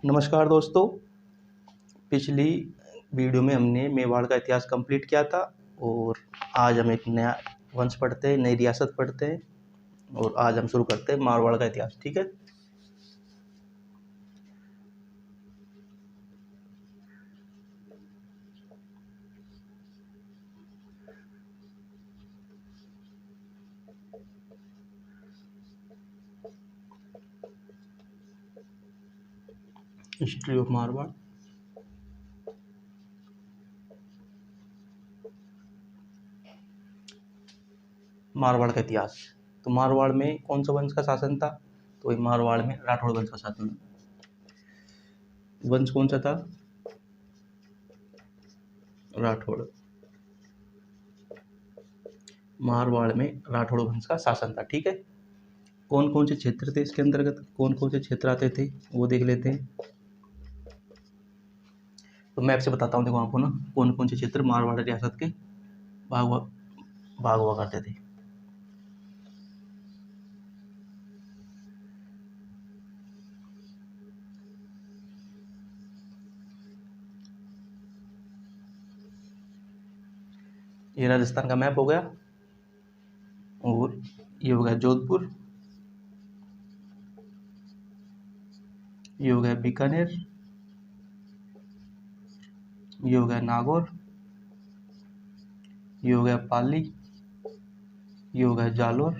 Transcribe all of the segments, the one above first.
नमस्कार दोस्तों। पिछली वीडियो में हमने मेवाड़ का इतिहास कंप्लीट किया था और आज हम एक नया वंश पढ़ते हैं, नई रियासत पढ़ते हैं और आज हम शुरू करते हैं मारवाड़ का इतिहास। ठीक है। History of Marwar. मारवाड़ का इतिहास। तो मारवाड़ में कौन सा वंश का शासन था? तो मारवाड़ में राठौड़ वंश का शासन। वंश कौन सा था? राठौड़। मारवाड़ में राठौड़ वंश का शासन था। ठीक है। कौन कौन से क्षेत्र थे इसके अंतर्गत, कौन कौन से क्षेत्र आते थे वो देख लेते हैं। तो मैं आपसे बताता हूँ, देखो आपको ना कौन कौन से क्षेत्र मारवाड़ रियासत के भाग हुआ करते थे। ये राजस्थान का मैप हो गया और ये हो गया जोधपुर, ये हो गया बीकानेर, ये हो गया नागौर, ये हो गया पाली, ये हो गया जालोर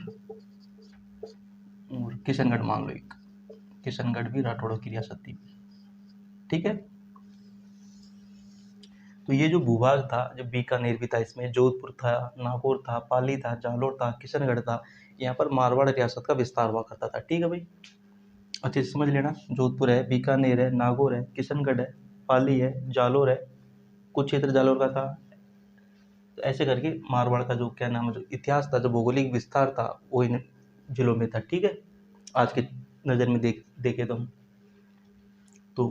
और किशनगढ़ मान लो एक। किशनगढ़ भी राठौड़ों की रियासत थी। ठीक है। तो ये जो भूभाग था, जो बीकानेर भी था, इसमें जोधपुर था, नागौर था, पाली था, जालोर था, किशनगढ़ था, यहाँ पर मारवाड़ रियासत का विस्तार हुआ करता था। ठीक है भाई, अच्छे से समझ लेना। जोधपुर है, बीकानेर है, नागौर है, किशनगढ़ है, पाली है, जालोर है, कुछ क्षेत्र जालोर का था। तो ऐसे करके मारवाड़ का जो क्या नाम है, जो इतिहास था, जो भौगोलिक विस्तार था, वो इन जिलों में था। ठीक है। आज के नज़र में देखे तो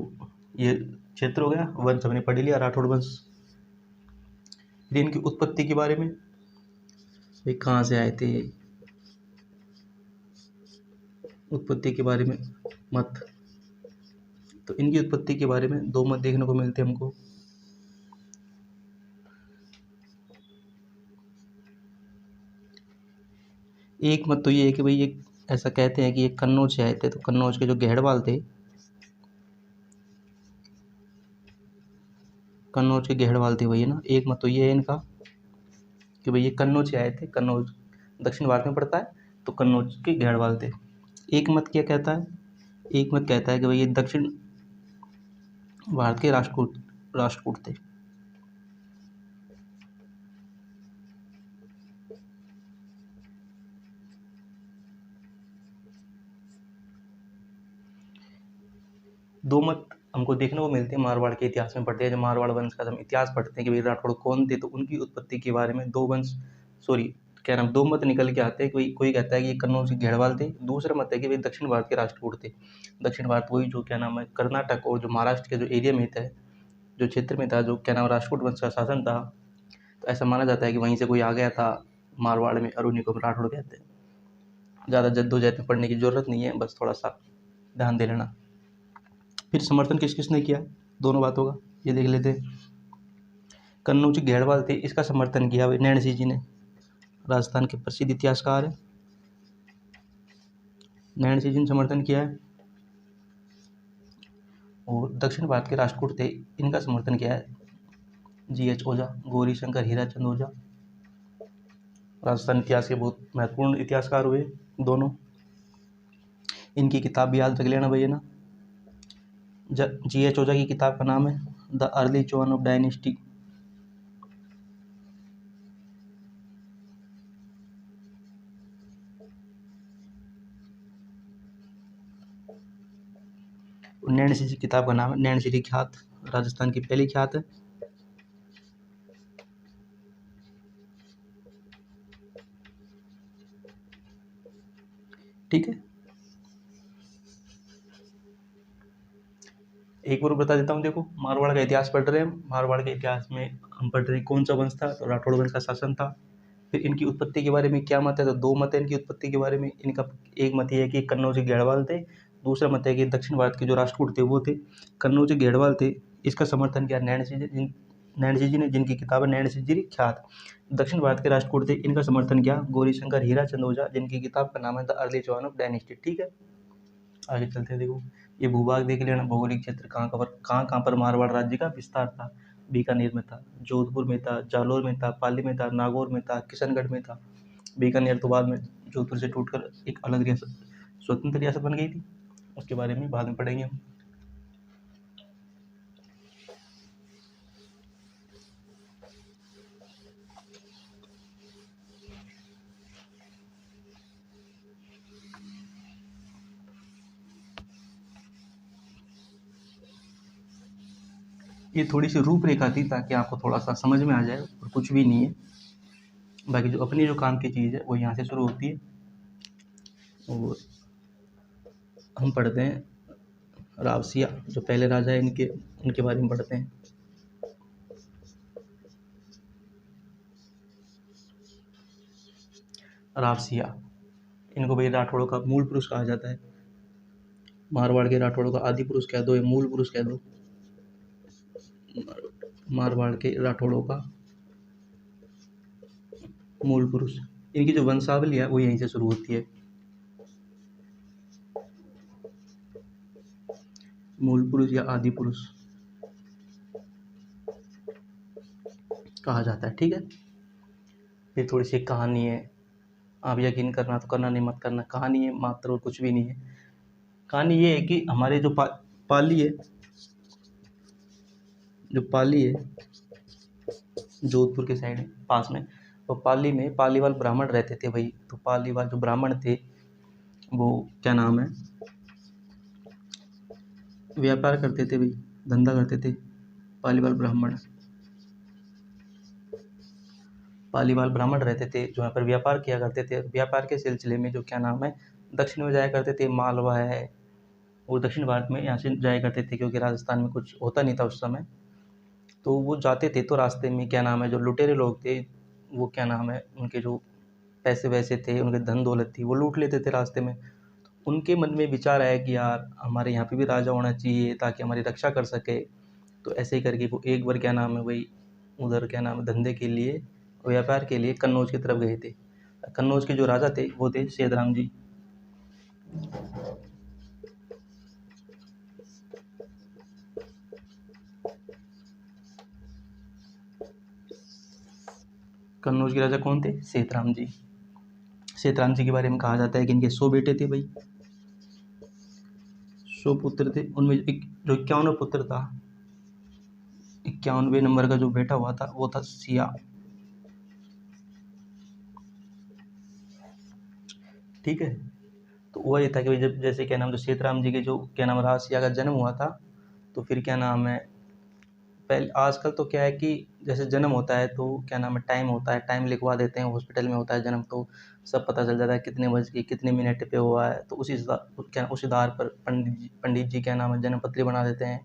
ये क्षेत्र हो गया। वंश हमने पढ़ लिया, राठौड़ वंश। फिर इनकी उत्पत्ति के बारे में, भाई कहाँ से आए थे, उत्पत्ति के बारे में मत। तो इनकी उत्पत्ति के बारे में दो मत देखने को मिलते हैं हमको। एक मत तो ये है कि भाई ये ऐसा कहते हैं कि ये कन्नौज से आए थे। तो कन्नौज के जो गहड़वाल थे, कन्नौज के गहड़वाल थे वही ना। एक मत तो ये है इनका कि भाई ये कन्नौज से आए थे। कन्नौज दक्षिण भारत में पड़ता है, तो कन्नौज के गहड़वाल थे। एक मत क्या कहता है? एक मत कहता है कि भाई ये दक्षिण भारत के राष्ट्रकूट थे। दो मत हमको देखने को मिलते हैं मारवाड़ के इतिहास में पढ़ते हैं। जब मारवाड़ वंश का हम इतिहास पढ़ते हैं कि भाई राठौड़ कौन थे, तो उनकी उत्पत्ति के बारे में दो मत निकल के आते हैं। कोई कहता है कि ये कन्नौज के घेड़वाल थे। दूसरा मत है कि भाई दक्षिण भारत के राष्ट्रकूट थे। दक्षिण भारत वही जो कर्नाटक और जो महाराष्ट्र के जो एरिया में था, जो क्षेत्र में था, जो राष्ट्रकूट वंश का शासन था। तो ऐसा माना जाता है कि वहीं से कोई आ गया था मारवाड़ में और उन्हीं को राठौड़ कहते हैं। ज़्यादा जद्दोजहद में पढ़ने की ज़रूरत नहीं है, बस थोड़ा सा ध्यान दे लेना। फिर समर्थन किस किसने किया दोनों बातों का, ये देख लेते हैं। कन्नौज के घेड़वाल थे, इसका समर्थन किया भाई नैण सिंह जी ने। राजस्थान के प्रसिद्ध इतिहासकार है, नैण सिंह जी ने समर्थन किया है। और दक्षिण भारत के राष्ट्रकूट थे, इनका समर्थन किया है GH ओझा, गौरी शंकर हीराचंद ओझा। राजस्थान इतिहास के बहुत महत्वपूर्ण इतिहासकार हुए दोनों। इनकी किताब भी याद रख लेना भैया ना। GH ओझा की किताब का नाम है the early Chauhan of dynasty. Nain Singh की किताब का नाम है नैण सिंह ख्यात, राजस्थान की पहली ख्यात है। ठीक है। एक बार बता देता हूँ, देखो मारवाड़ का इतिहास पढ़ रहे हैं। मारवाड़ के इतिहास में हम पढ़ रहे हैं कौन सा वंश था, तो राठौड़ वंश का शासन था। फिर इनकी उत्पत्ति के बारे में क्या मत है, तो दो मत है इनकी उत्पत्ति के बारे में। इनका एक मत ये है कि कन्नौज के गढ़वाल थे दूसरा मत है कि दक्षिण भारत के जो राष्ट्रकूट थे वो थे कन्नौज घेड़वाल थे। इसका समर्थन किया नैणसी जी ने, जिनकी किताब है नैणसी जी ख्यात। दक्षिण भारत के राष्ट्रकूट थे, इनका समर्थन किया गौरीशंकर हीराचंद ओझा, जिनकी किताब का नाम है द अर्ली चौहान डायनेस्टी। ठीक है, आगे चलते हैं। देखो ये भूभाग देख लेना, भौगोलिक क्षेत्र कहाँ पर मारवाड़ राज्य का विस्तार था। बीकानेर में था, जोधपुर में था, जालौर में था, पाली में था, नागौर में था, किशनगढ़ में था। बीकानेर तो बाद में जोधपुर से टूटकर एक अलग रियासत, स्वतंत्र रियासत बन गई थी, उसके बारे में बाद में पढ़ेंगे हम। ये थोड़ी सी रूपरेखा थी ताकि आपको थोड़ा सा समझ में आ जाए, और कुछ भी नहीं है। बाकी जो अपनी जो काम की चीज़ है वो यहाँ से शुरू होती है, और हम पढ़ते हैं रावसिया, जो पहले राजा है इनके, उनके बारे में पढ़ते हैं। रावसिया, इनको भाई राठौड़ों का मूल पुरुष कहा जाता है। मारवाड़ के राठौड़ों का आदि पुरुष कह दो या मूल पुरुष कह दो। मारवाड़ के राठौड़ों का मूल पुरुष, इनकी जो वंशावली है वो यहीं से शुरू होती है। मूल पुरुष या आदि पुरुष कहा जाता है। ठीक है, ये थोड़ी सी कहानी है, आप यकीन करना तो करना, नहीं मत करना। कहानी है मात्र, और कुछ भी नहीं है। कहानी ये है कि हमारे जो पाली है, जो पाली है जोधपुर के साइड है पास में, तो पाली में पालीवाल ब्राह्मण रहते थे भाई। तो पालीवाल जो ब्राह्मण थे वो क्या नाम है, व्यापार करते थे भाई, धंधा करते थे। पालीवाल ब्राह्मण रहते थे जो यहाँ पर व्यापार किया करते थे। व्यापार के सिलसिले में जो क्या नाम है, दक्षिण में जाया करते थे, मालवा है, और दक्षिण भारत में यहाँ से जाया करते थे, क्योंकि राजस्थान में कुछ होता नहीं था उस समय। तो वो जाते थे तो रास्ते में क्या नाम है, जो लुटेरे लोग थे वो क्या नाम है, उनके जो पैसे वैसे थे, उनके धन दौलत थी, वो लूट लेते थे रास्ते में। तो उनके मन में विचार आया कि यार हमारे यहाँ पे भी राजा होना चाहिए ताकि हमारी रक्षा कर सके। तो ऐसे ही करके वो एक बार क्या नाम है वही उधर क्या नाम है धंधे के लिए, व्यापार के लिए कन्नौज की तरफ गए थे। कन्नौज के जो राजा थे वो थे सेधराम जी। कन्नौज के राजा कौन थे, सेतराम जी। सेतराम जी के बारे में कहा जाता है कि इनके 100 बेटे थे भाई, 100 पुत्र थे। उनमें जो 51 पुत्र था, 51वें नंबर का जो बेटा हुआ था वो था सिया। ठीक है, तो वो ये था कि जब जैसे क्या नाम, जो सेतराम जी के जो क्या नाम राज सिया का जन्म हुआ था, तो फिर क्या नाम है, पहले आजकल तो क्या है कि जैसे जन्म होता है तो क्या नाम है टाइम होता है, टाइम लिखवा देते हैं, हॉस्पिटल में होता है जन्म तो सब पता चल जाता है कितने बज के कितने मिनट पे हुआ है। तो उस आधार पर पंडित जी क्या नाम है जन्म पत्री बना देते हैं।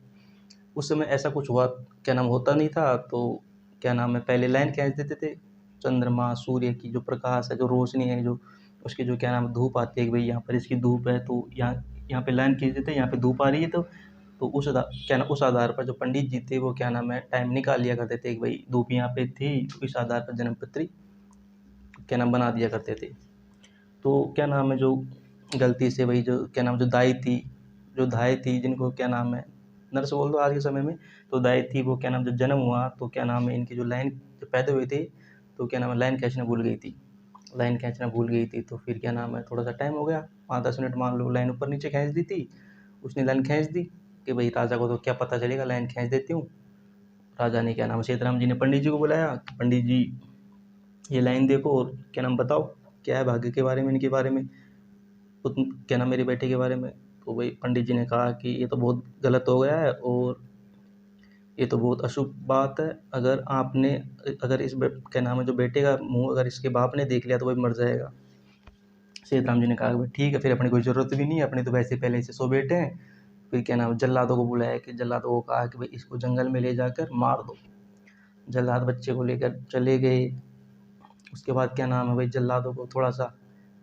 उस समय ऐसा कुछ हुआ क्या नाम होता नहीं था, तो क्या नाम है पहले लाइन खींच देते थे, चंद्रमा सूर्य की जो प्रकाश है, जो रोशनी है, जो उसकी जो क्या नाम धूप आती है कि भाई यहाँ पर इसकी धूप है, तो यहाँ पे लाइन खींच देते हैं, यहाँ पे धूप आ रही है। तो उस आधार पर जो पंडित जी थे वो क्या नाम है टाइम निकाल लिया करते थे कि भाई धूप यहाँ पे थी, तो इस आधार पर जन्म पत्री क्या नाम बना दिया करते थे। तो क्या नाम है जो गलती से वही जो क्या नाम जो दाई थी, जो धाई थी, जिनको क्या नाम है नर्स बोल दो आज के समय में, तो दाई थी, वो क्या नाम जब जन्म हुआ तो क्या नाम है इनकी जो लाइन जो पैदा हुई थी, तो क्या नाम है लाइन खींचना भूल गई थी। लाइन खींचना भूल गई थी, तो फिर क्या नाम है थोड़ा सा टाइम हो गया, 5-10 मिनट मान लो, लाइन ऊपर नीचे खींच दी थी। उसने लाइन खींच दी कि भाई राजा को तो क्या पता चलेगा, लाइन खींच देती हूँ। राजा ने क्या नाम सीताराम जी ने पंडित जी को बुलाया, पंडित जी ये लाइन देखो और क्या नाम बताओ क्या है भाग्य के बारे में, इनके बारे में, क्या नाम मेरे बेटे के बारे में। तो भाई पंडित जी ने कहा कि ये तो बहुत गलत हो गया है, और ये तो बहुत अशुभ बात है। अगर क्या नाम है जो बेटे का मुंह अगर इसके बाप ने देख लिया तो वही मर जाएगा। सीताराम जी ने कहा भाई ठीक है, फिर अपनी कोई ज़रूरत भी नहीं है, अपने तो वैसे पहले से 100 बेटे हैं। फिर क्या नाम जल्लादों को बुलाया, कि जल्लादों को कहा कि भाई इसको जंगल में ले जाकर मार दो। जल्लाद बच्चे को लेकर चले गए। उसके बाद क्या नाम है भाई जल्लादों को थोड़ा सा,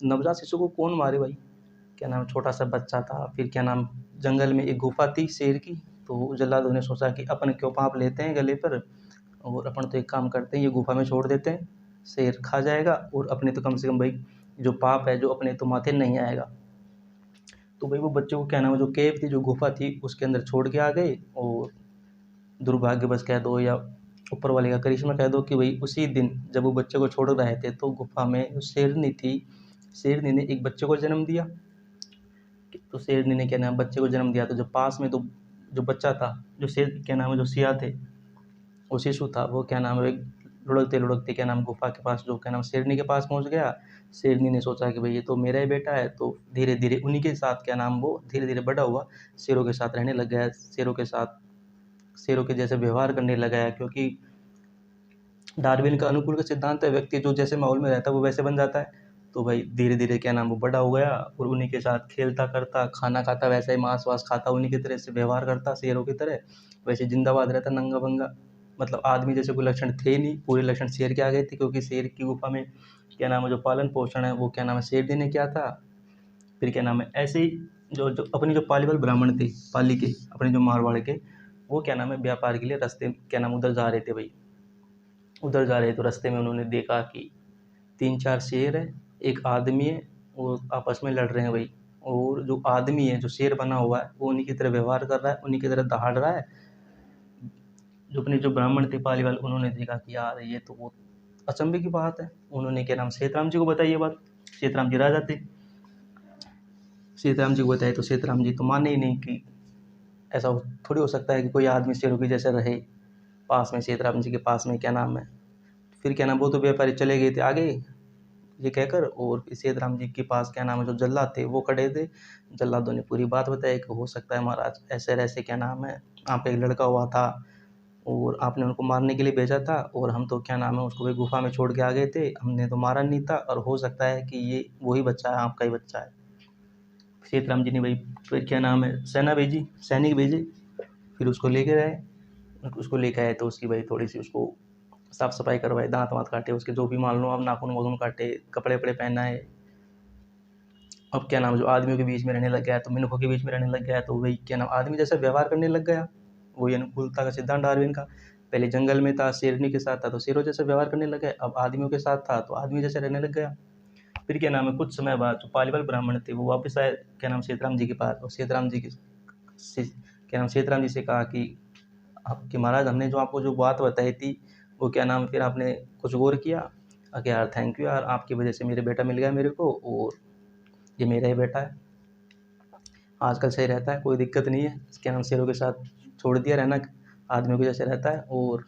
नवजात शिशु को कौन मारे भाई, क्या नाम छोटा सा बच्चा था। फिर क्या नाम जंगल में एक गुफा थी शेर की, तो जल्लादों ने सोचा कि अपन क्यों पाप लेते हैं गले पर, और अपन तो एक काम करते हैं, ये गुफा में छोड़ देते हैं, शेर खा जाएगा और अपने तो कम से कम भाई जो पाप है जो अपने तो माथे नहीं आएगा। तो भाई वो बच्चे को क्या नाम है जो केव थी, जो गुफा थी, उसके अंदर छोड़ के आ गए। और दुर्भाग्यवश कह दो या ऊपर वाले का करिश्मा कह दो कि भाई उसी दिन जब वो बच्चे को छोड़ रहे थे तो गुफा में जो शेरनी थी, शेरनी ने एक बच्चे को जन्म दिया। तो शेरनी ने क्या नाम बच्चे को जन्म दिया, तो जो पास में तो जो बच्चा था, जो शेर क्या नाम है जो सिया थे, वो शिशु था, वो क्या नाम है लुढ़कते लुढ़कते क्या नाम गुफा के पास जो क्या नाम शेरनी के पास पहुंच गया। शेरनी ने सोचा कि भाई ये तो मेरा ही बेटा है, तो धीरे धीरे उन्हीं के साथ क्या नाम वो धीरे धीरे बड़ा हुआ, शेरों के साथ रहने लग गया, शेरों के साथ शेरों के जैसे व्यवहार करने लगा है। क्योंकि डार्विन का अनुकूल का सिद्धांत है, व्यक्ति जो जैसे माहौल में रहता है वो वैसे बन जाता है। तो भाई धीरे धीरे क्या नाम वो बड़ा हो गया और उन्हीं के साथ खेलता करता, खाना खाता, वैसे ही मांस वास खाता, उन्हीं की तरह से व्यवहार करता शेरों की तरह, वैसे जिंदाबाद रहता नंगा बंगा। मतलब आदमी जैसे कोई लक्षण थे नहीं, पूरे लक्षण शेर के आ गए थे, क्योंकि शेर की गुफा में क्या नाम है जो पालन पोषण है वो क्या नाम है शेर जी ने किया था। फिर क्या नाम है ऐसे ही जो जो अपनी जो पालीवाल ब्राह्मण थे, पाली के अपने जो मारवाड़ के, वो क्या नाम है व्यापार के लिए रास्ते क्या नाम उधर जा रहे थे भाई। उधर जा रहे तो रास्ते में उन्होंने देखा कि 3-4 शेर है, एक आदमी है, वो आपस में लड़ रहे हैं भाई। और जो आदमी है जो शेर बना हुआ है वो उन्हीं की तरह व्यवहार कर रहा है, उन्हीं की तरह दहाड़ रहा है। जो अपने जो ब्राह्मण थे पालीवाल, उन्होंने देखा कि यार ये तो बहुत अचंभे की बात है। उन्होंने क्या नाम सेतराम जी को बताई ये बात। सेतराम जी राजा थे, सीताराम जी को बताया तो सीताराम जी तो माने ही नहीं कि ऐसा थोड़ी हो सकता है कि कोई आदमी शेरों की जैसे रहे पास में, सीताराम जी के पास में क्या नाम है। फिर क्या नाम वो तो व्यापारी चले गए थे आगे ये कहकर, और सीताराम जी के पास क्या नाम है जो जल्लाद थे वो खड़े थे। जल्लादों ने पूरी बात बताई कि हो सकता है महाराज ऐसे ऐसे क्या नाम है आप एक लड़का हुआ था और आपने उनको मारने के लिए भेजा था, और हम तो क्या नाम है उसको भी गुफा में छोड़ के आ गए थे, हमने तो मारा नहीं था, और हो सकता है कि ये वही बच्चा है, आपका ही बच्चा है। सीताराम जी ने भाई फिर क्या नाम है सेना भेजी, सैनिक भेजे, फिर उसको लेके आए। उसको लेके आए तो उसकी भाई थोड़ी सी उसको साफ सफाई करवाए, दांत वाँत काटे उसके, जो भी मान लो अब नाखून वाखून काटे, कपड़े वपड़े पहनाए। अब क्या नाम जो आदमियों के बीच में रहने लग गया, तो मिनखों के बीच में रहने लग गया, तो वही क्या नाम आदमी जैसा व्यवहार करने लग गया। वही अनुकूलता का सिद्धांत डार्विन का। पहले जंगल में था, शेरनी के साथ था तो शेरों जैसा व्यवहार करने लग गया, अब आदमियों के साथ था तो आदमी जैसे रहने लग गया। फिर क्या नाम है कुछ समय बाद जो पालीवाल ब्राह्मण थे वो वापस आए क्या नाम सीताराम जी के पास, और सीताराम जी के क्या नाम सीताराम जी से कहा कि आपके महाराज हमने जो आपको जो बात बताई थी वो क्या नाम फिर आपने कुछ गौर किया। कि यार थैंक यू यार, आपकी वजह से मेरे बेटा मिल गया मेरे को, और ये मेरा ही बेटा है, आजकल सही रहता है, कोई दिक्कत नहीं है, क्या नाम शेरों के साथ छोड़ दिया रहना, आदमियों के जैसे रहता है। और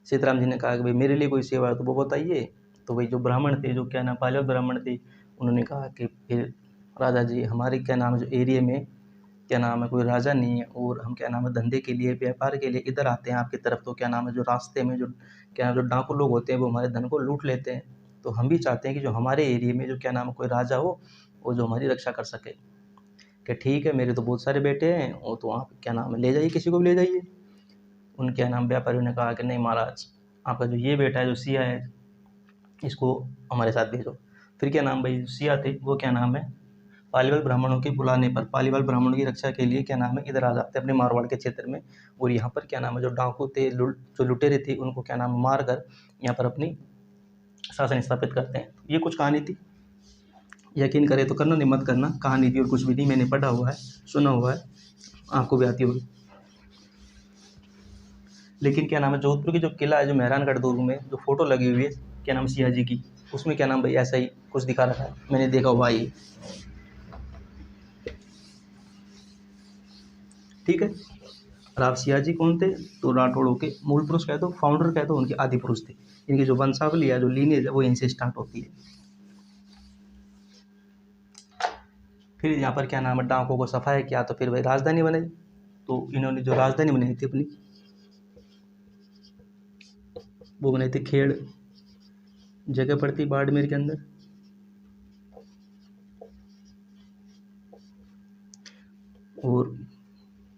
सीताराम जी ने कहा कि भाई मेरे लिए कोई सेवा है तो वो बताइए। तो भाई जो ब्राह्मण थे जो क्या नाम पायलट ब्राह्मण थे, उन्होंने कहा कि फिर राजा जी हमारे क्या नाम है जो एरिया में क्या नाम है कोई राजा नहीं है, और हम क्या नाम है धंधे के लिए व्यापार के लिए इधर आते हैं आपकी तरफ, तो क्या नाम है जो रास्ते में जो क्या नाम जो डाकू लोग होते हैं वो हमारे धन को लूट लेते हैं। तो हम भी चाहते हैं कि जो हमारे एरिया में जो क्या नाम है कोई राजा हो वो जो हमारी रक्षा कर सके। कि ठीक है मेरे तो बहुत सारे बेटे हैं, वो तो आप क्या नाम है ले जाइए, किसी को भी ले जाइए। उनके क्या नाम व्यापारियों ने कहा कि नहीं महाराज, आपका जो ये बेटा है जो सिया है इसको हमारे साथ भेजो। फिर क्या नाम भाई सिया थे वो क्या नाम है पालीवाल ब्राह्मणों के बुलाने पर, पालीवाल ब्राह्मणों की रक्षा के लिए क्या नाम है इधर आ जाते अपने मारवाड़ के क्षेत्र में। और यहाँ पर क्या नाम है जो डाकू थे जो लुटेरे थे उनको क्या नाम मार कर यहाँ पर अपनी शासन स्थापित करते हैं। ये कुछ कहानी थी, यकीन करे तो करना, नहीं मत करना, कहानी थी और कुछ भी नहीं, मैंने पढ़ा हुआ है, सुना हुआ है, आपको भी आती होगी। लेकिन क्या नाम है जोधपुर की जो किला है जो मेहरानगढ़ दुर्ग में जो फोटो लगी हुई है क्या नाम सिया जी की, उसमें क्या नाम भाई ऐसा ही कुछ दिखा रखा है, मैंने देखा हुआ ये। ठीक है। राव सिया जी कौन थे, तो राठौड़ों के मूल पुरुष कह दो, फाउंडर कह दो, उनके आदि पुरुष थे। इनकी जो वंशावली है जो लीनियज है वो यहीं से स्टार्ट होती है। फिर यहाँ पर क्या नाम है डाकों को सफाया किया तो फिर भाई राजधानी बनाई। तो इन्होंने जो राजधानी बनाई थी अपनी वो बनाई थी खेड़, जगह पड़ती बाड़मेर के अंदर। और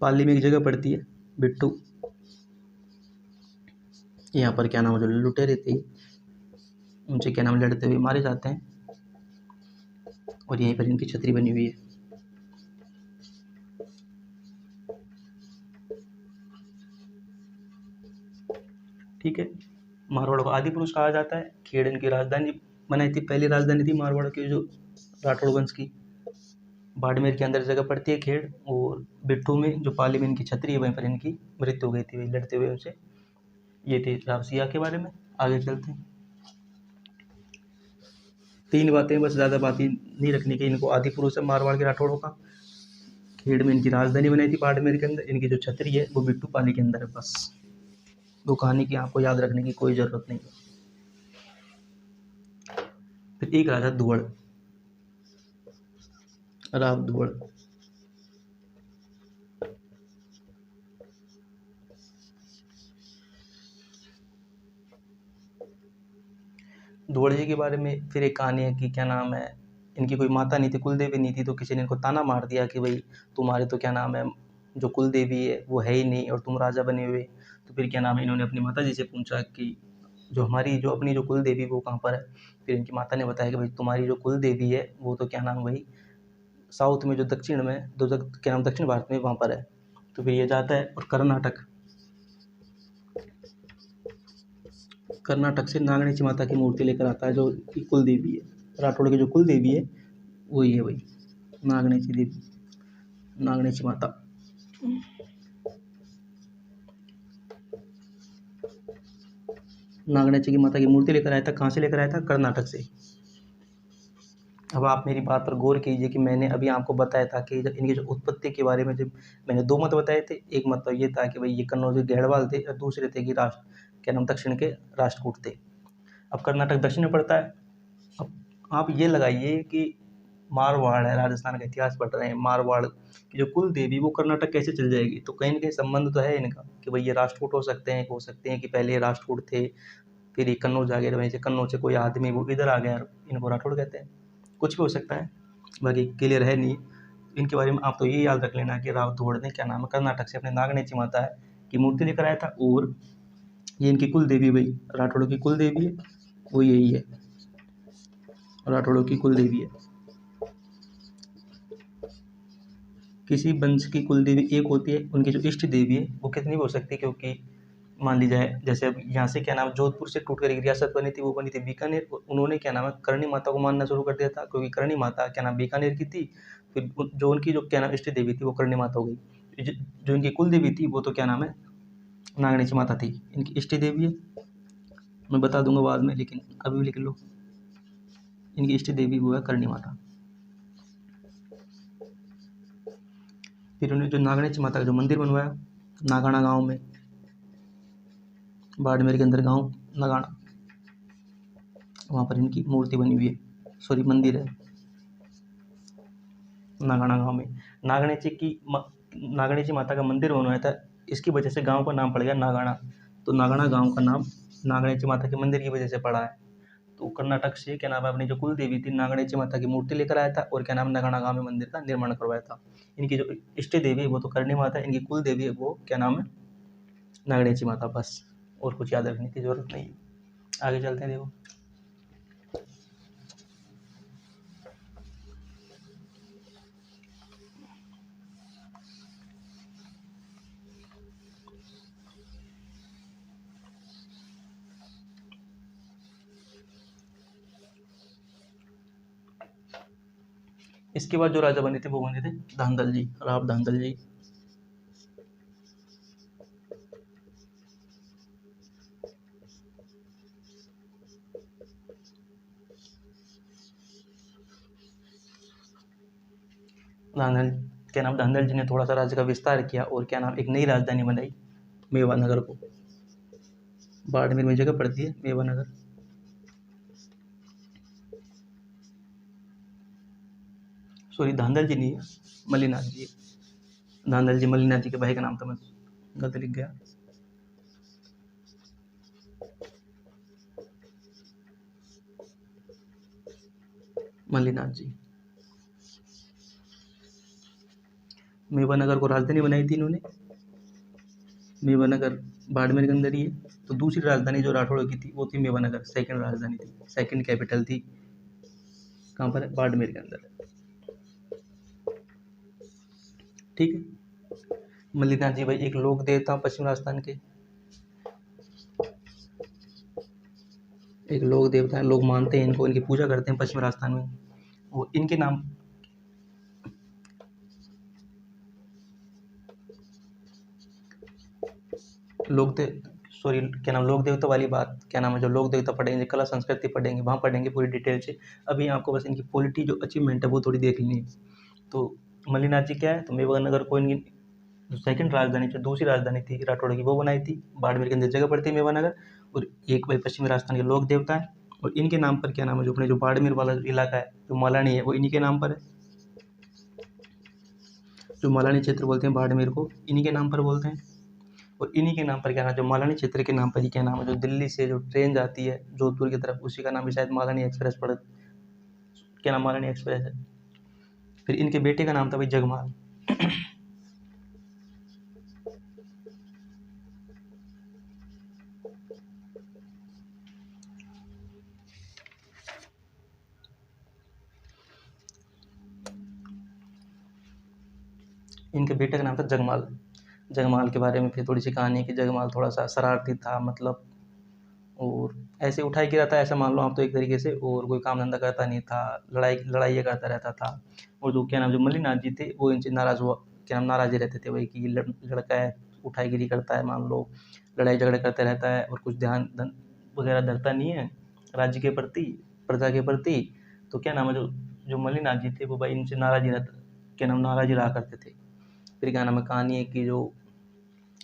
पाली में एक जगह पड़ती है बिट्टू, यहाँ पर क्या नाम है जो लुटेरे थे उनसे क्या नाम लड़ते हुए मारे जाते हैं। और यहीं पर इनकी छतरी बनी हुई है। ठीक है, मारवाड़ को आदि पुरुष कहा जाता है। खेड़ इनकी राजधानी बनाई थी, पहली राजधानी थी मारवाड़ की जो राठौड़ वंश की। बाड़मेर के अंदर जगह पड़ती है खेड़, और बिट्ठू में जो पाली में इनकी छतरी है वहीं पर इनकी मृत्यु हो गई थी, वही लड़ते हुए उनसे। ये थे रावसिया के बारे में। आगे चलते हैं। 3 बातें बस, ज़्यादा बातें नहीं रखने की। इनको आदि पुरुष है मारवाड़ के राठौड़ों का। खेड़ में इनकी राजधानी बनाई थी बाड़मेर के अंदर। इनकी जो छतरी है वो बिट्टू पाली के अंदर है। बस वो कहानी की आपको याद रखने की कोई ज़रूरत नहीं है। फिर एक राजा धुवड़, राव धुवड़। धुवड़ जी के बारे में फिर एक कहानी है कि क्या नाम है, इनकी कोई माता नहीं थी, कुल देवी नहीं थी, तो किसी ने इनको ताना मार दिया कि भाई तुम्हारे तो क्या नाम है जो कुल देवी है वो है ही नहीं और तुम राजा बने हुए। तो फिर क्या नाम है, इन्होंने अपनी माता जी से पूछा कि जो हमारी जो अपनी जो कुल देवी वो कहाँ पर है। फिर इनकी माता ने बताया कि भाई तुम्हारी जो कुल देवी है वो तो क्या नाम भाई साउथ में, जो दक्षिण में, क्या नाम दक्षिण भारत में वहाँ पर है। तो फिर ये जाता है और कर्नाटक से नागणेची माता की मूर्ति लेकर आता है, जो कि कुल देवी है राठौड़ की। जो कुल देवी है वही है भाई नागणेची देवी, नागणेची माता। नागणेची की माता की मूर्ति लेकर आया था। कहाँ से लेकर आया था? कर्नाटक से। अब आप मेरी बात पर गौर कीजिए कि मैंने अभी आपको बताया था कि जब इनकी जो उत्पत्ति के बारे में जब मैंने 2 मत बताए थे। एक मत तो ये था कि भाई ये कन्नौज के गढ़वाल थे, और दूसरे थे कि क्या नाम दक्षिण के राष्ट्रकूट थे। अब कर्नाटक दक्षिण में पड़ता है। अब आप ये लगाइए कि मारवाड़ है, राजस्थान का इतिहास पढ़ रहे हैं, मारवाड़ की जो कुल देवी वो कर्नाटक कैसे चल जाएगी? तो कहीं ना कहीं संबंध तो है इनका कि भाई ये राष्ट्रकूट हो सकते हैं कि पहले ये राष्ट्रकूट थे, फिर ये कन्नौज आ गए, वहीं से कन्नौज से कोई आदमी वो इधर आ गया, इनको राठौड़ कहते हैं। कुछ भी हो सकता है, बाकी क्लियर है नहीं। इनके बारे में आप तो ये याद रख लेना कि राव धुवड़ ने क्या नाम है कर्नाटक से अपने नागणेची माता है की मूर्ति लेकर आया था, और ये इनकी कुल देवी भाई राठौड़ों की कुल देवी है वो यही है, राठौड़ों की कुल देवी है। किसी वंश की कुल देवी एक होती है, उनकी जो इष्ट देवी है वो कितनी भी हो सकती है, क्योंकि मान ली जाए जैसे अब यहाँ से क्या नाम जोधपुर से टूट कर एक रियासत बनी थी, वो बनी थी बीकानेर। उन्होंने क्या नाम है करणी माता को मानना शुरू कर दिया था, क्योंकि करणी माता क्या नाम बीकानेर की थी। फिर जो उनकी जो क्या नाम इष्ट देवी थी वो करणी माता हो गई। जो इनकी कुल देवी थी वो तो क्या नाम है नागणेची माता थी, इनकी इष्ट देवी है। मैं बता दूंगा बाद में, लेकिन अभी लिख लो, इनकी इष्ट देवी वो है करणी माता। फिर उन्होंने जो नागणेची माता का जो मंदिर बनवाया नागाना गांव में, बाड़मेर के अंदर गांव नागाना, वहाँ पर इनकी मूर्ति बनी हुई है, सॉरी मंदिर है नागाना गांव में। नागणेची माता का मंदिर बनवाया था, इसकी वजह से गांव का नाम पड़ गया नागाना। तो नागाना गांव का नाम नागणेची माता के मंदिर की वजह से पड़ा है। तो कर्नाटक से क्या नाम है अपनी जो कुल देवी थी नागणेची माता की मूर्ति लेकर आया था, और क्या नाम नागाना गांव में मंदिर का निर्माण करवाया था। इनकी जो इष्ट देवी है वो तो करणी माता है, इनकी कुल देवी है वो क्या नाम है नागणेची माता। बस और कुछ याद रखने की जरूरत नहीं है। आगे चलते हैं। देखो इसके बाद जो राजा बने थे वो बने थे धांधल जी, राव धांधल जी। धांधल क्या नाम धांधल जी ने थोड़ा सा राज्य का विस्तार किया, और क्या नाम एक नई राजधानी बनाई मेवानगर को। बाड़मेर में जगह पड़ती है मेवानगर। सॉरी धांधल जी नहीं है, मल्लीनाथ जी। धांधल जी मल्लीनाथ जी के भाई का नाम था, मैं गलत लिख गया। मल्लीनाथ जी। मेवानगर को राजधानी बनाई थी इन्होंने। मेवानगर बाड़मेर के अंदर ही है। तो दूसरी राजधानी जो राठौड़ की थी वो थी मेवानगर, सेकंड राजधानी थी, सेकंड कैपिटल थी। कहाँ पर है, बाड़मेर के अंदर है। ठीक है। मल्लिनाथ जी भाई एक लोक देवता पश्चिम राजस्थान के, एक लोक देवता है, लोग मानते हैं इनको, इनकी पूजा करते हैं पश्चिम राजस्थान में। और इनके नाम लोक दे सॉरी क्या नाम लोक देवता वाली बात, क्या नाम है, जो लोक देवता पढ़ेंगे, कला संस्कृति पढ़ेंगे, वहाँ पढ़ेंगे पूरी डिटेल से। अभी आपको बस इनकी पॉलिटी जो अचीवमेंट है वो थोड़ी देख लेनी है। तो मल्लिनाथ जी क्या है, तो मेवाड़ को इनकी जो सेकंड राजधानी थी, दूसरी राजधानी थी राठौड़ की, वो बनाई थी। बाड़मेर के अंदर जगह पड़ती है मेवाड़। और एक भाई पश्चिमी राजस्थान के लोक देवता है, और इनके नाम पर क्या नाम है, जो अपने जो बाड़मेर वाला इलाका है, जो मालानी है, वो इन्हीं के नाम पर है। जो मालानी क्षेत्र बोलते हैं बाड़मेर को, इन्हीं के नाम पर बोलते हैं। और इन्हीं के नाम पर क्या नाम, जो मालानी क्षेत्र के नाम पर ही क्या नाम है, जो दिल्ली से जो ट्रेन जाती है जोधपुर की तरफ, उसी का नाम भी शायद मालानी एक्सप्रेस पड़, क्या नाम मालानी एक्सप्रेस है। फिर इनके बेटे का नाम था भाई जगमाल। इनके बेटे का नाम था जगमाल। जगमाल के बारे में फिर थोड़ी सी कहानी है कि जगमाल थोड़ा सा शरारती था, मतलब, और ऐसे उठाई गिरा था, ऐसा मान लो आप तो एक तरीके से, और कोई काम धंधा करता नहीं था, लड़ाई करता रहता था। और जो क्या नाम जो मल्लिनाथ जी थे वो इनसे नाराज़ हुआ, क्या नाम नाराज़ ही रहते थे वही, कि लड़का है, उठाईगिरी करता है, मान लो लड़ाई झगड़े करते रहता है, और कुछ ध्यान वगैरह धरता नहीं है राज्य के प्रति, प्रजा के प्रति। तो क्या नाम है, जो मल्लिनाथ जी थे वो भाई इनसे नाराज़ ही रहता, क्या नाम नाराज़ ही रहा करते थे। फिर क्या नाम है, कहानी है कि जो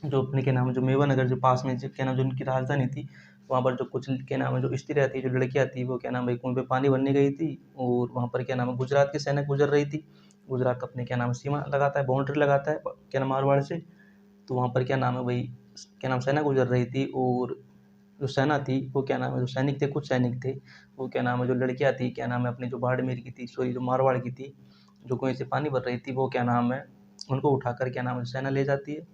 जो अपने क्या नाम है, जो मेवानगर जो पास में क्या नाम जो उनकी राजधानी थी, वहाँ पर जो कुछ क्या नाम है, जो स्त्री रहती है, जो लड़कियाँ थी, वो क्या नाम है, कुएं पे पानी भरने गई थी, और वहाँ पर क्या नाम है, गुजरात की सेना गुजर रही थी। गुजरात अपने क्या नाम है, सीमा लगाता है, बाउंड्री लगाता है क्या नाम मारवाड़ से। तो वहाँ पर क्या नाम है भाई, क्या नाम सेना गुजर रही थी, और जो सेना थी वो क्या नाम है, जो सैनिक थे, कुछ सैनिक थे, वो क्या नाम है, जो लड़कियाँ थी, क्या नाम है, अपनी जो बाड़मेर की थी, सॉरी जो मारवाड़ की थी, जो कुएं से पानी भर रही थी, वो क्या नाम है, उनको उठाकर क्या नाम है, सेना ले जाती है।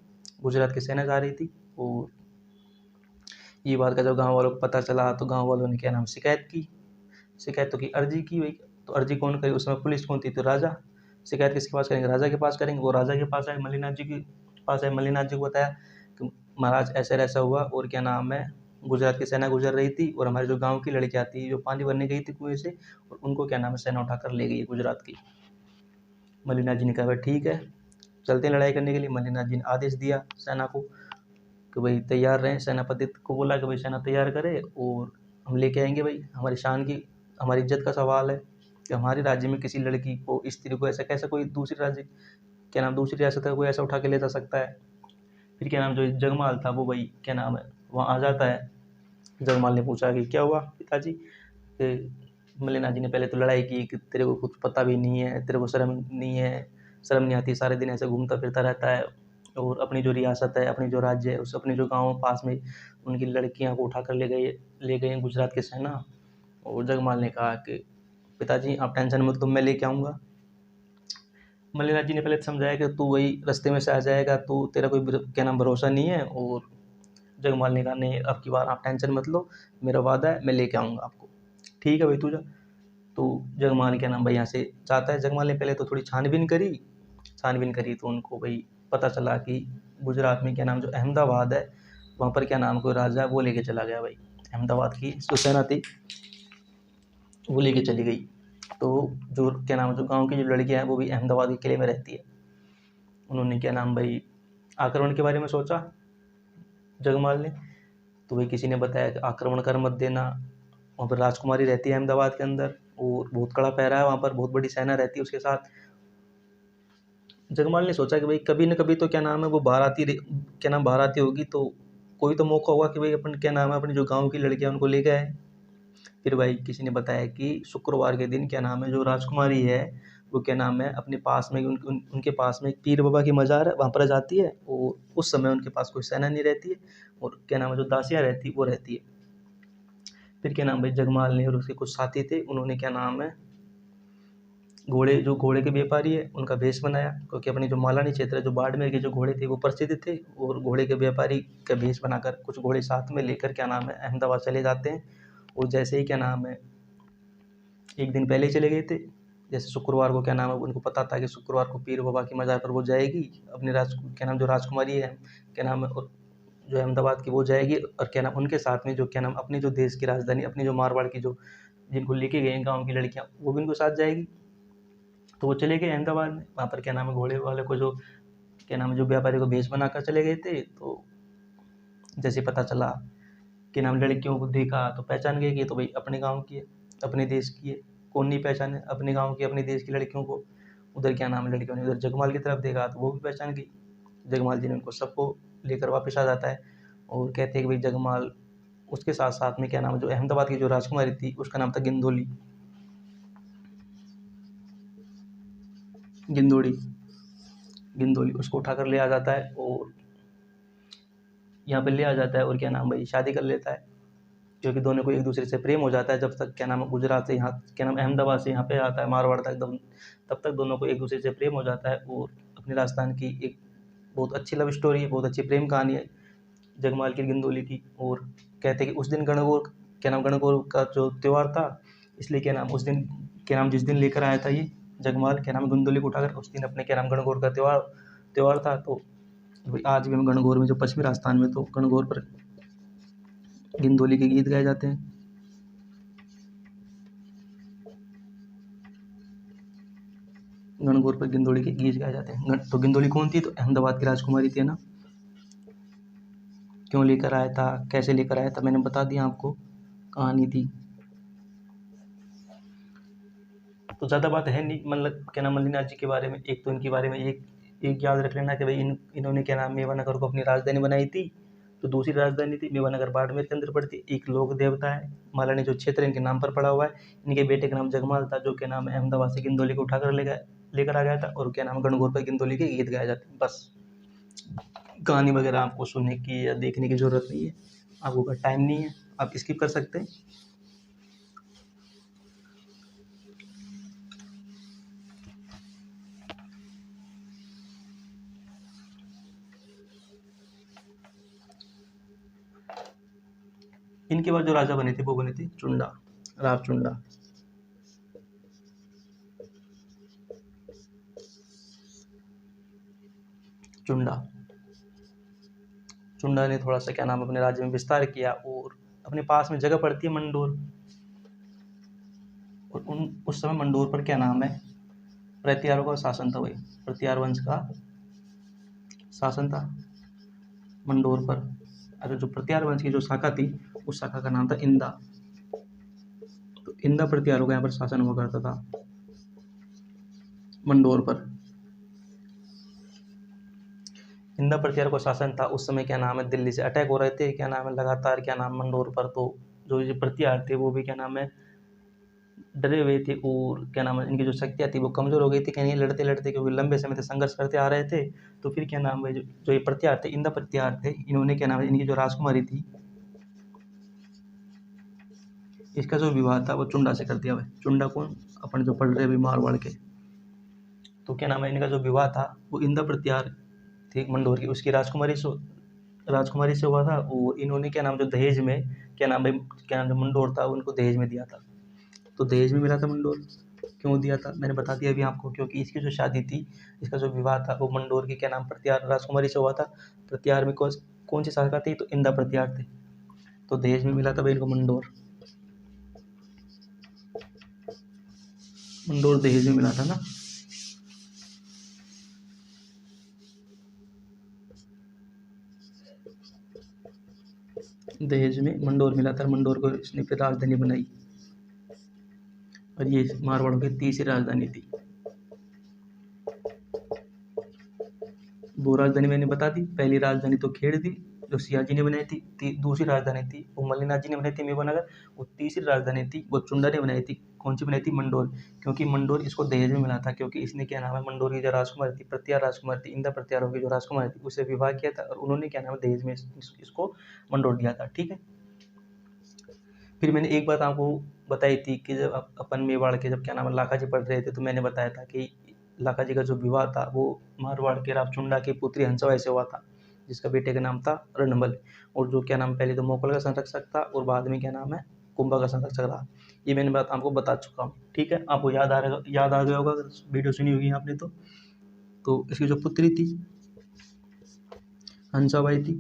गुजरात की सेना जा रही थी। और ये बात का जब गाँव वालों को पता चला, तो गाँव वालों ने क्या नाम शिकायत की, शिकायत तो की, अर्जी की भाई। तो अर्जी कौन करे, उसमें पुलिस कौन थी, तो राजा। शिकायत किसके पास करेंगे, राजा के पास करेंगे। वो राजा के पास आए, मल्लिनाथ जी के पास आए, मल्लिनाथ जी को बताया कि महाराज ऐसा ऐसा हुआ, और क्या नाम है, गुजरात की सेना गुजर रही थी, और हमारे जो गाँव की लड़कियाँ थी, जो पानी भरने गई थी कुएं से, और उनको क्या नाम है, सेना उठाकर ले गई है गुजरात की। मल्लिनाथ जी ने कहा भाई ठीक है, चलते हैं लड़ाई करने के लिए। मल्लिनाथ जी ने आदेश दिया सेना को कि भाई तैयार रहें, सेनापति को बोला कि भाई सेना तैयार करे, और हम लेके आएंगे भाई, हमारी शान की, हमारी इज्जत का सवाल है कि हमारे राज्य में किसी लड़की को, स्त्री को ऐसा कैसा कोई दूसरी राज्य, क्या नाम दूसरी रियासत का कोई ऐसा उठा के ले जा सकता है। फिर क्या नाम जो जगमाल था वो भाई क्या नाम है, वहाँ आ जाता है। जगमाल ने पूछा कि क्या हुआ पिताजी, मल्लिनाथ जी ने पहले तो लड़ाई की कि तेरे को कुछ पता भी नहीं है, तेरे को शर्म नहीं है, शर्म नहीं आती, सारे दिन ऐसे घूमता फिरता रहता है, और अपनी जो रियासत है, अपनी जो राज्य है, उस अपने जो गाँव पास में उनकी लड़कियां को उठाकर ले गए गुजरात की सेना। और जगमाल ने कहा कि पिताजी आप टेंशन मत लो, मैं लेके आऊँगा। मल्लिनाथ जी ने पहले तो समझाया कि तू वही रास्ते में से आ जाएगा, तो तेरा कोई क्या नाम भरोसा नहीं है। और जगमाल ने कहा नहीं, अब की बार आप टेंशन मत लो, मेरा वादा है, मैं लेके आऊँगा आपको। ठीक है भाई तू जा। तो जगमाल क्या नाम भाई यहाँ से जाता है। जगमाल ने पहले तो थोड़ी छानबीन करी, तो उनको भाई पता चला कि गुजरात में क्या नाम जो अहमदाबाद है, वहाँ पर क्या नाम कोई राजा है, वो लेके चला गया भाई, अहमदाबाद की जो सेना थी वो लेके चली गई। तो जो क्या नाम जो गाँव की जो लड़कियाँ हैं वो भी अहमदाबाद के किले में रहती है। उन्होंने क्या नाम भाई आक्रमण के बारे में सोचा जगमाल ने। तो भाई किसी ने बताया कि आक्रमण कर मत देना, वहाँ पर राजकुमारी रहती है अहमदाबाद के अंदर, और बहुत कड़ा पहरा है वहाँ पर, बहुत बड़ी सेना रहती है उसके साथ। जगमाल ने सोचा कि भाई कभी न कभी तो क्या नाम है वो बाहर आती होगी, तो कोई तो मौका होगा कि भाई अपन क्या नाम है अपनी जो गाँव की लड़कियाँ उनको लेके आए। फिर भाई किसी ने बताया कि शुक्रवार के दिन क्या नाम है जो राजकुमारी है, वो क्या नाम है अपने पास में उनके पास में एक पीर बाबा की मज़ार है, वहाँ पर जाती है, और उस समय उनके पास कोई सेना नहीं रहती है, और क्या नाम है जो दासियाँ रहती है वो रहती है। फिर क्या नाम भाई जगमाल ने और उसके कुछ साथी थे, उन्होंने क्या नाम है घोड़े के व्यापारी है उनका भेष बनाया, क्योंकि अपनी जो मालानी क्षेत्र है, जो बाड़मेर के जो घोड़े थे वो प्रसिद्ध थे, और घोड़े के व्यापारी का भेष बनाकर कुछ घोड़े साथ में लेकर क्या नाम है अहमदाबाद चले जाते हैं। और जैसे ही क्या नाम है एक दिन पहले ही चले गए थे। जैसे शुक्रवार को क्या नाम है, उनको पता था कि शुक्रवार को पीर बाबा की मज़ार पर वो जाएगी, अपनी क्या नाम जो राजकुमारी है क्या नाम है, और जो अहमदाबाद की वो जाएगी, और क्या नाम उनके साथ में जो क्या नाम अपनी जो देश की राजधानी, अपनी जो मारवाड़ की जो जिनको लेके गए गाँव की लड़कियाँ, वो भी उनको साथ जाएगी। तो वो चले गए अहमदाबाद में, वहाँ पर क्या नाम है घोड़े वाले को जो क्या नाम है जो व्यापारी को भेष बनाकर चले गए थे। तो जैसे पता चला कि नाम लड़कियों को देखा तो पहचान गए कि ये तो भाई अपने गाँव की है, अपने देश की है। कौन नहीं पहचाने अपने गाँव की, अपने देश की लड़कियों को। उधर क्या नाम है लड़कियों ने उधर जगमाल की तरफ देखा तो वो भी पहचान गई। जगमाल जी ने उनको सबको लेकर वापस आ जाता है और कहते हैं कि भाई जगमाल, उसके साथ साथ में क्या नाम है जो अहमदाबाद की जो राजकुमारी थी उसका नाम था गिंदोली, गिंदोड़ी, गिंदोली, उसको उठाकर ले आ जाता है और यहाँ पे ले आ जाता है और क्या नाम भाई शादी कर लेता है, क्योंकि दोनों को एक दूसरे से प्रेम हो जाता है। जब तक क्या नाम है गुजरात से यहाँ क्या नाम अहमदाबाद से यहाँ पे आता है मारवाड़ तक, तब तक दोनों को एक दूसरे से प्रेम हो जाता है। और अपनी राजस्थान की एक बहुत अच्छी लव स्टोरी है, बहुत अच्छी प्रेम कहानी है जगमाल की गिंदोली की। और कहते हैं कि उस दिन गणगौर क्या नाम गणगौर का जो त्यौहार था, इसलिए क्या नाम उस दिन क्या नाम जिस दिन लेकर आया था ये जगमाल क्या नाम गिंदोली को उठाकर, उस दिन अपने क्या नाम गणगौर का त्यौहार था। तो आज भी हम गणगौर में जो पश्चिमी राजस्थान में तो गणगौर पर गिंदोली के गीत गाए जाते हैं। गणगौर पर गिंदोली के गीत गाए जाते हैं। तो गिंदोली कौन थी, तो अहमदाबाद की राजकुमारी थी ना। क्यों लेकर आया था, कैसे लेकर आया था, मैंने बता दिया आपको, कहानी थी। तो ज़्यादा बात है नहीं, मतलब क्या नाम मल्लिनाथ जी के बारे में। एक तो इनके बारे में एक याद रख लेना कि भाई इन्होंने क्या नाम मेवानगर को अपनी राजधानी बनाई थी। तो दूसरी राजधानी थी मेवानगर बाड़मेर के अंदर पड़ती। एक लोक देवता है मालानी जो क्षेत्र इनके नाम पर पड़ा हुआ है। इनके बेटे का नाम जगमाल था, जो क्या नाम है अहमदाबाद से गिंदोली को उठाकर लेकर आ गया था। और क्या नाम गणगौर पर गिंदोली के गीत गाए जाते हैं। बस कहानी वगैरह आपको सुनने की या देखने की ज़रूरत नहीं है, आपको अगर टाइम नहीं है आप स्किप कर सकते हैं। इनके बाद जो राजा बने थे वो बने थे चुंडा, राव चुंडा। चुंडा चुंडा ने थोड़ा सा क्या नाम अपने राज्य में विस्तार किया और अपने पास में जगह पड़ती है मंडोर। और उस समय मंडोर पर क्या नाम है प्रत्यारों का शासन था, वही प्रत्यार वंश का शासन था मंडोर पर। अगर जो प्रत्यार वंश की जो शाखा थी उस शाखा का नाम था इंदा। तो इंदा प्रत्यारों का यहाँ पर शासन हुआ करता था मंडोर पर। इंदा प्रत्यार का शासन था उस समय। क्या नाम है दिल्ली से अटैक हो रहे थे क्या नाम है लगातार क्या नाम मंडोर पर। तो जो ये प्रत्यार थे वो भी क्या नाम है डरे हुए थे और क्या नाम है इनकी जो शक्तियाँ थी वो कमज़ोर हो गई थी कहीं लड़ते लड़ते, क्योंकि लंबे समय से संघर्ष करते आ रहे थे। तो फिर क्या नाम है जो ये प्रत्यार थे इंदा प्रत्यार थे, इन्होंने क्या नाम है इनकी जो राजकुमारी थी इसका जो विवाह था वो चुंडा से कर दिया। भाई चुंडा कौन, अपन जो पढ़ रहे अभी मारवाड़ के। तो क्या नाम है इनका जो विवाह था वो इंदा प्रत्यार थी मंडोर की, उसकी राजकुमारी से हुआ था। और इन्होंने क्या नाम जो दहेज में क्या नाम भाई क्या नाम जो मंडोर था उनको दहेज में दिया था। तो दहेज में मिला था मंडोर, क्यों दिया था मैंने बता दिया अभी आपको, क्योंकि इसकी जो शादी थी इसका जो विवाह था वो मंडोर की क्या नाम प्रत्यार राजकुमारी से हुआ था। प्रत्यार में कौन सी शाखा थी, तो इंदा प्रत्यार थे। तो दहेज में मिला था भाई इनको मंडोर, मंडोर दहेज में मिला था ना। दहेज में मंडोर मिला था, मंडोर को इसने फिर राजधानी बनाई और ये मारवाड़ की तीसरी राजधानी थी। दो राजधानी मैंने बता दी, पहली राजधानी तो खेड़ थी जो सियाजी ने बनाई थी, दूसरी राजधानी थी वो मल्लिनाथ जी ने बनाई थी मेवानगर, और तीसरी राजधानी थी वो चुंडा ने बनाई थी। कौन सी बनाई थी, मंडोर। क्योंकि मंडोर इसको दहेज में मिला था, क्योंकि इसने क्या नाम है मंडोर की जो राजकुमारी थी प्रत्यार राजकुमारी थी इंदा प्रत्यारों की जो राजकुमारी थी उससे विवाह किया था, और उन्होंने क्या नाम है दहेज में इसको मंडोर दिया था। ठीक है। फिर मैंने एक बात आपको बताई थी कि जब अपन मेवाड़ के जब क्या नाम है लाखा जी पढ़ रहे थे तो मैंने बताया था कि लाखा जी का जो विवाह था वो मारवाड़ के रावचुंडा की पुत्री हंसवाई से हुआ था, जिसका बेटे का नाम था रणबल। और जो क्या नाम पहले तो मोकल का संरक्षक था और बाद में क्या नाम है कुंभा का संरक्षक रहा। ये मैंने बात आपको बता चुका हूँ। ठीक है, आपको याद आ गया होगा अगर वीडियो सुनी होगी आपने तो इसकी जो पुत्री थी हंसाबाई थी,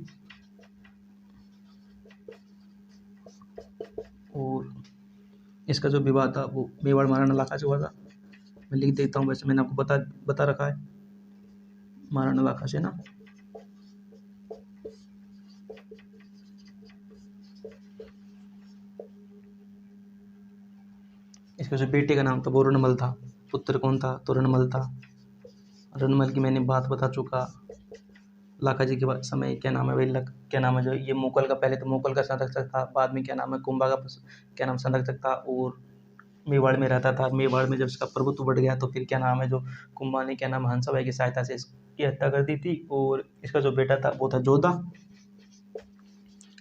और इसका जो विवाह था वो मेवाड़ महाराणा लाखा से हुआ था। मैं लिख देता हूँ, वैसे मैंने आपको बता रखा है महाराणा लाखा से ना। इसके जो बेटे का नाम था वो रणमल था। पुत्र कौन था? तो रणमल था। रणमल की मैंने बात बता चुका। लाखा जी के बाद समय क्या नाम है भाई, क्या नाम है जो ये मोकल का, पहले तो मोकल का संरक्षक था, बाद में क्या नाम है कुंभा का क्या नाम संरक्षक था, और मेवाड़ में रहता था। मेवाड़ में जब इसका प्रभुत्व बढ़ गया तो फिर क्या नाम है जो कुंभा ने क्या नाम हंसाबाई की सहायता से इसकी हत्या कर दी थी। और इसका जो बेटा था वो था जोधा।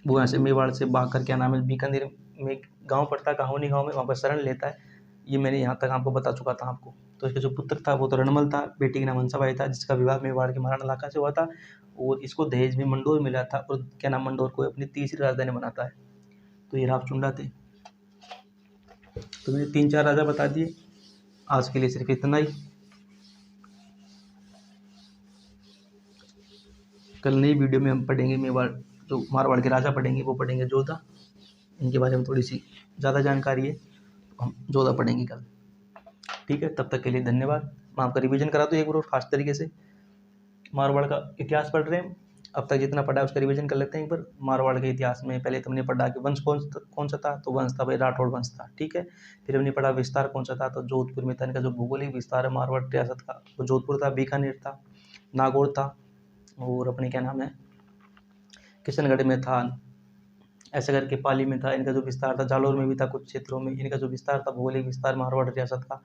वो यहाँ से मेवाड़ से भाग कर क्या नाम है बीकानेर में गाँव पड़ता है, कहानी गाँव में, वहाँ पर शरण लेता है। ये मैंने यहाँ तक आपको बता चुका था आपको। तो इसका जो पुत्र था वो तो रणमल था, बेटी का नाम हंसाबाई था, जिसका विवाह मेवाड़ के महाराणा लाखा से हुआ था, और इसको दहेज में मंडोर मिला था, और क्या नाम मंडोर को अपनी तीसरी राजधानी बनाता है। तो ये राव चुंडा थे। तो मैंने 3-4 राजा बता दिए। आज के लिए सिर्फ इतना ही। कल नई वीडियो में हम पढ़ेंगे मेवाड़, जो मारवाड़ के राजा पढ़ेंगे वो पढ़ेंगे जोधा। इनके बारे में थोड़ी सी ज़्यादा जानकारी है, तो हम जोधा पढ़ेंगे कल। ठीक है, तब तक के लिए धन्यवाद। मैं आपका रिवीजन करा दूँ एक बार और खास तरीके से। मारवाड़ का इतिहास पढ़ रहे हैं, अब तक जितना पढ़ा है उसका रिवीजन कर लेते हैं एक बार। मारवाड़ के इतिहास में पहले तो हमने पढ़ा कि वंश कौन सा था, तो वंश था भाई राठौड़ वंश था। ठीक है, फिर हमने पढ़ा विस्तार कौन सा था, तो जोधपुर में था। इनका जो भौगोलिक विस्तार है मारवाड़ रियासत का, वो जोधपुर था, बीकानेर था, नागौर था, और अपने क्या नाम है किशनगढ़ में था, ऐसे करके पाली में था। इनका जो विस्तार था जालौर में भी था, कुछ क्षेत्रों में इनका जो विस्तार था भौगोलिक विस्तार मारवाड़ रियासत का।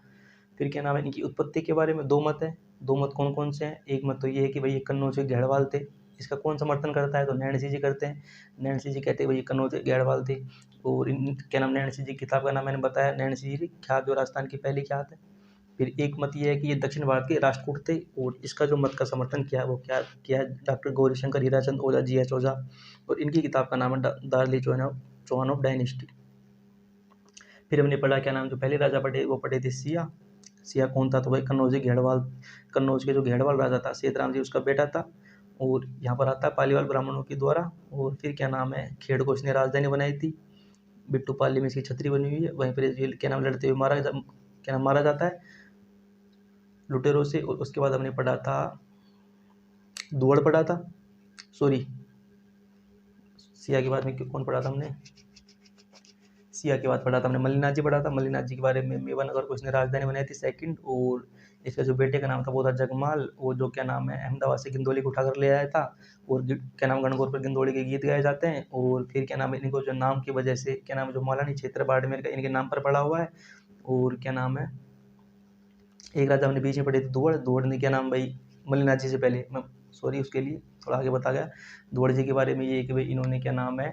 फिर क्या नाम है इनकी उत्पत्ति के बारे में 2 मत है। 2 मत कौन कौन से हैं? एक मत तो ये है कि भाई ये कन्नौज के घेड़वाल थे। इसका कौन समर्थन करता है? तो नैणसी जी करते हैं। नैणसी जी कहते हैं भाई ये कन्नौज के घेड़वाल थे। और इन क्या नाम नैणसी जी किताब का नाम मैंने बताया, नैणसी जी ख्यात जो राजस्थान की पहली ख्यात है। फिर एक मत ये है कि ये दक्षिण भारत के राष्ट्रकूट थे, और इसका जो मत का समर्थन किया वो क्या किया है डॉक्टर गौरीशंकर हीराचंद ओझा, GH ओझा, और इनकी किताब का नाम है दार्ली चौहान ऑफ डायनेस्टी। फिर हमने पढ़ा क्या नाम जो पहले राजा पढ़े वो पढ़े थे सिया। सिया कौन था? तो भाई कन्नौज घेड़वाल, कन्नौज के जो घेड़वाल राजा था सेतराम जी उसका बेटा था, और यहाँ पर आता है पालीवाल ब्राह्मणों के द्वारा। और फिर क्या नाम है खेड़ को इसने राजधानी बनाई थी। बिट्टू पाली में इसकी छतरी बनी हुई है, वहीं पर क्या नाम लड़ते हुए मारा जाता है लुटेरों से। और उसके बाद हमने पढ़ा था दुवड़ पढ़ा था, सॉरी सिया के बाद में कौन पढ़ा था हमने, सिया के बाद पढ़ा था हमने मल्लिनाथ जी पढ़ा था। मल्लिनाथ जी के बारे में मेवानगर को इसने राजधानी बनाई थी सेकंड। और इसका जो बेटे का नाम था वो था जगमाल, वो जो क्या नाम है अहमदाबाद से गिंदौली को उठाकर ले आया था। और क्या नाम गणगौर पर गिंदौली के गीत गाए जाते हैं। और फिर क्या नाम है इनको जो नाम की वजह से क्या नाम है जो मौलानी क्षेत्र बाड़मेर का इनके नाम पर पड़ा हुआ है। और क्या नाम है एक राजा हमने बीच में पढ़े थे दुवड़ ने क्या नाम भाई मल्लिनाथ जी से पहले, मैं सॉरी उसके लिए थोड़ा आगे बता गया। दुवड़ जी के बारे में ये कि भाई इन्होंने क्या नाम है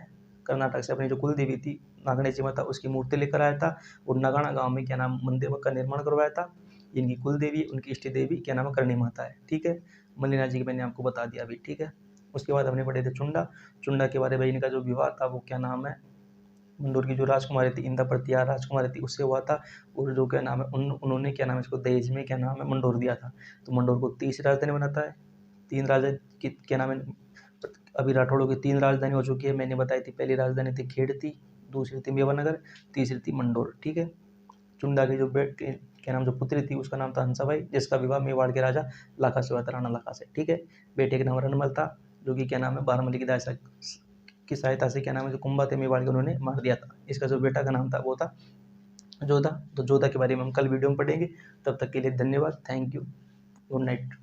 कर्नाटक से अपनी जो कुल देवी थी नागणेश माता उसकी मूर्ति लेकर आया था, और नगाना गांव में क्या नाम मंदिर का निर्माण करवाया था। इनकी कुल देवी उनकी इष्ट देवी क्या नाम है करणी माता है। ठीक है, मल्लिनाथ जी की मैंने आपको बता दिया अभी। ठीक है, उसके बाद हमने पढ़े थे चुंडा। चुंडा के बारे में इनका जो विवाह था वो क्या नाम है मंडोर की जो राजकुमारी थी इंदा प्रतिहार राजकुमारी थी उससे हुआ था। और जो क्या नाम है उन्होंने क्या नाम है इसको दहेज में क्या नाम है मंडोर दिया था। तो मंडोर को तीसरी राजधानी बनाता है। 3 राजा की क्या नाम है अभी राठौड़ों की 3 राजधानी हो चुकी है, मैंने बताई थी। पहली राजधानी थी खेड़ थी, दूसरी थी मेवानगर, तीसरी थी मंडोर। ठीक है, चुंडा की जो क्या नाम जो पुत्री थी उसका नाम था हंसाबाई, जिसका विवाह मेवाड़ के राजा लाखा से हुआ था, राणा लाखा से। ठीक है, बेटे का नाम रणमल था, जो कि क्या नाम है बारहमली की सहायता से क्या नाम है जो कुंभा थे मेवाड़ के उन्होंने मार दिया था। इसका जो बेटा का नाम था वो था जोधा। तो जोधा के बारे में हम कल वीडियो में पढ़ेंगे। तब तक के लिए धन्यवाद, थैंक यू, गुड नाइट।